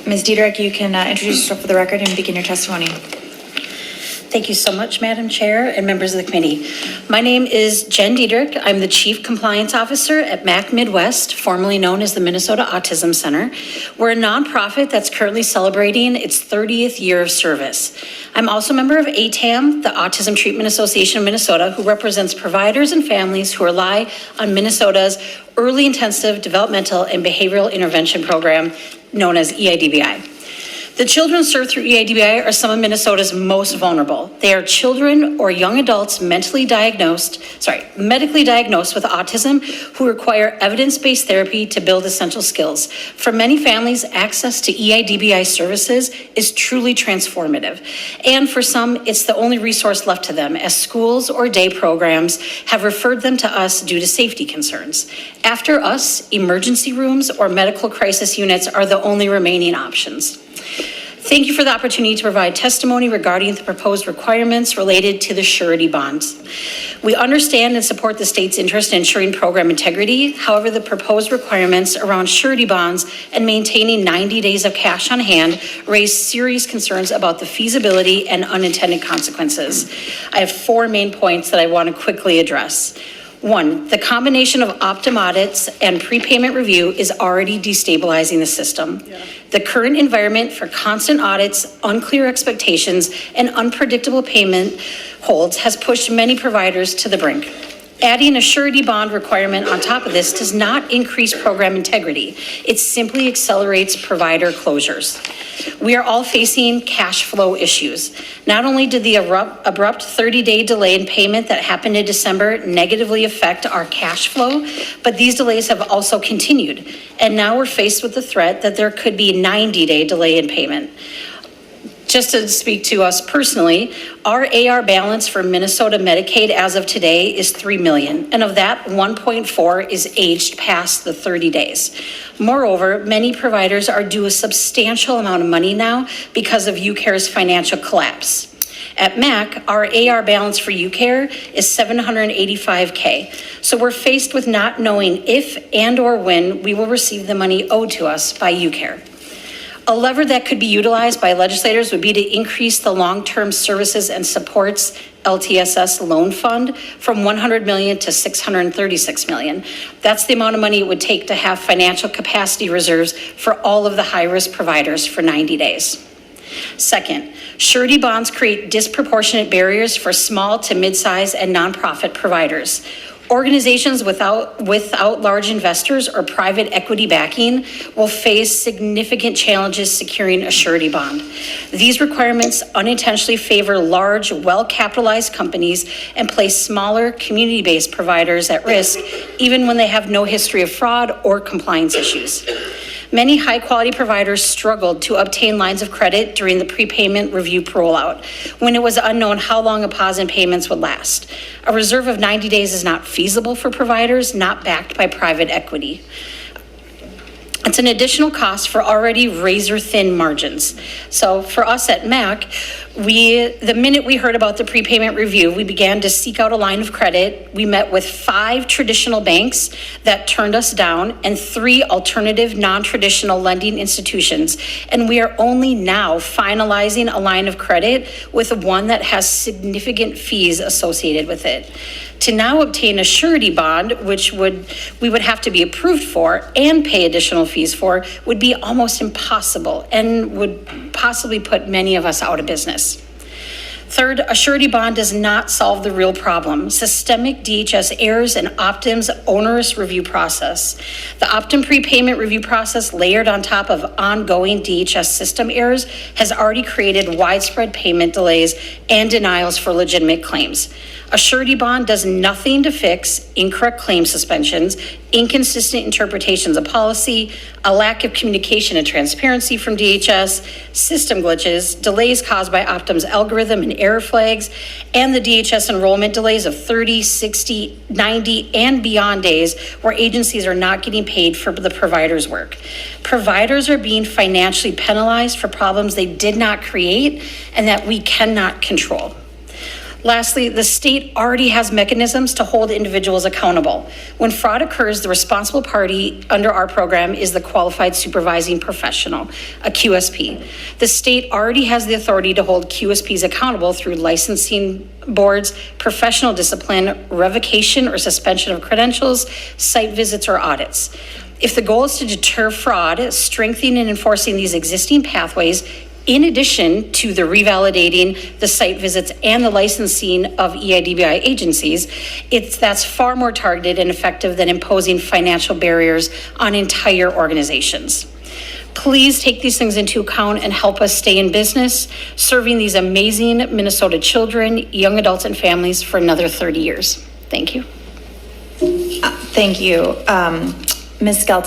Ms. Diederich, you can introduce yourself for the record and begin your testimony. Thank you so much, Madam Chair and members of the committee. My name is Jen Diederich. I'm the Chief Compliance Officer at MAC Midwest, formerly known as the Minnesota Autism Center. We're a nonprofit that's currently celebrating its 30th year of service. I'm also a member of ATAM, the Autism Treatment Association of Minnesota, who represents providers and families who rely on Minnesota's early intensive developmental and behavioral intervention program known as EIDBI. The children served through EIDBI are some of Minnesota's most vulnerable. They are children or young adults medically diagnosed with autism who require evidence-based therapy to build essential skills. For many families, access to EIDBI services is truly transformative. And for some, it's the only resource left to them, as schools or day programs have referred them to us due to safety concerns. After us, emergency rooms or medical crisis units are the only remaining options. Thank you for the opportunity to provide testimony regarding the proposed requirements related to the surety bonds. We understand and support the state's interest in ensuring program integrity. However, the proposed requirements around surety bonds and maintaining 90 days of cash on hand raise serious concerns about the feasibility and unintended consequences. I have 4 main points that I want to quickly address. 1, the combination of Optum audits and prepayment review is already destabilizing the system. The current environment for constant audits, unclear expectations, and unpredictable payment holds has pushed many providers to the brink. Adding a surety bond requirement on top of this does not increase program integrity. It simply accelerates provider closures. We are all facing cash flow issues. Not only did the abrupt 30-day delay in payment that happened in December negatively affect our cash flow, but these delays have also continued. And now we're faced with the threat that there could be a 90-day delay in payment. Just to speak to us personally, our AR balance for Minnesota Medicaid as of today is $3 million, and of that, 1.4 is aged past the 30 days. Moreover, many providers are due a substantial amount of money now because of UCare's financial collapse. At MAC, our AR balance for UCare is $785K. So we're faced with not knowing if and or when we will receive the money owed to us by UCare. A lever that could be utilized by legislators would be to increase the long-term services and supports LTSS loan fund from $100 million to $636 million. That's the amount of money it would take to have financial capacity reserves for all of the high-risk providers for 90 days. Second, surety bonds create disproportionate barriers for small to mid-size and nonprofit providers. Organizations without large investors or private equity backing will face significant challenges securing a surety bond. These requirements unintentionally favor large, well-capitalized companies and place smaller, community-based providers at risk, even when they have no history of fraud or compliance issues. Many high-quality providers struggled to obtain lines of credit during the prepayment review rollout, when it was unknown how long a pause in payments would last. A reserve of 90 days is not feasible for providers not backed by private equity. It's an additional cost for already razor-thin margins. So for us at MAC, the minute we heard about the prepayment review, we began to seek out a line of credit. We met with 5 traditional banks that turned us down and 3 alternative non-traditional lending institutions. And we are only now finalizing a line of credit with one that has significant fees associated with it. To now obtain a surety bond, which we would have to be approved for and pay additional fees for, would be almost impossible and would possibly put many of us out of business. Third, a surety bond does not solve the real problem: systemic DHS errors and Optum's onerous review process. The Optum prepayment review process, layered on top of ongoing DHS system errors, has already created widespread payment delays and denials for legitimate claims. A surety bond does nothing to fix incorrect claim suspensions, inconsistent interpretations of policy, a lack of communication and transparency from DHS, system glitches, delays caused by Optum's algorithm and error flags, and the DHS enrollment delays of 30, 60, 90, and beyond days where agencies are not getting paid for the provider's work. Providers are being financially penalized for problems they did not create and that we cannot control. Lastly, the state already has mechanisms to hold individuals accountable. When fraud occurs, the responsible party under our program is the qualified supervising professional, a QSP. The state already has the authority to hold QSPs accountable through licensing boards, professional discipline, revocation or suspension of credentials, site visits, or audits. If the goal is to deter fraud, strengthening and enforcing these existing pathways in addition to the revalidating the site visits and the licensing of EIDBI agencies, that's far more targeted and effective than imposing financial barriers on entire organizations. Please take these things into account and help us stay in business, serving these amazing Minnesota children, young adults, and families for another 30 years. Thank you. Thank you. Ms. Skelton.